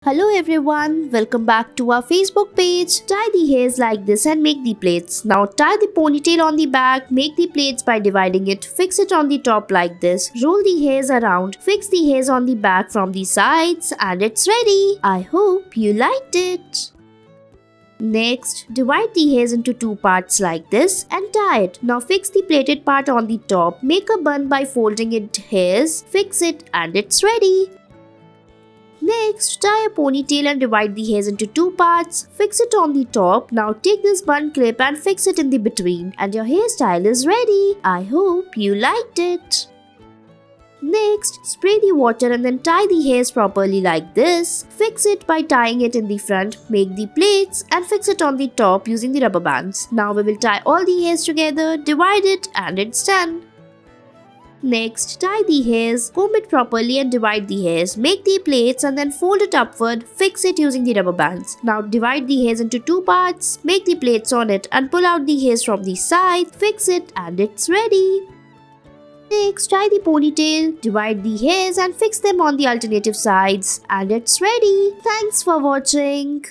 Hello everyone, welcome back to our Facebook page. Tie the hairs like this and make the plaits. Now tie the ponytail on the back, make the plaits by dividing it, fix it on the top like this, roll the hairs around, fix the hairs on the back from the sides and it's ready. I hope you liked it. Next, divide the hairs into two parts like this and tie it. Now fix the plaited part on the top, make a bun by folding it hairs, fix it and it's ready. Next, tie a ponytail and divide the hairs into two parts. Fix it on the top. Now take this bun clip and fix it in the between. And your hairstyle is ready. I hope you liked it. Next, spray the water and then tie the hairs properly like this. Fix it by tying it in the front, make the plaits and fix it on the top using the rubber bands. Now we will tie all the hairs together, divide it and it's done. Next, tie the hairs, comb it properly and divide the hairs. Make the plaits and then fold it upward, fix it using the rubber bands. Now divide the hairs into two parts, make the plaits on it and pull out the hairs from the side, fix it and it's ready. Next, tie the ponytail, divide the hairs and fix them on the alternative sides and it's ready. Thanks for watching.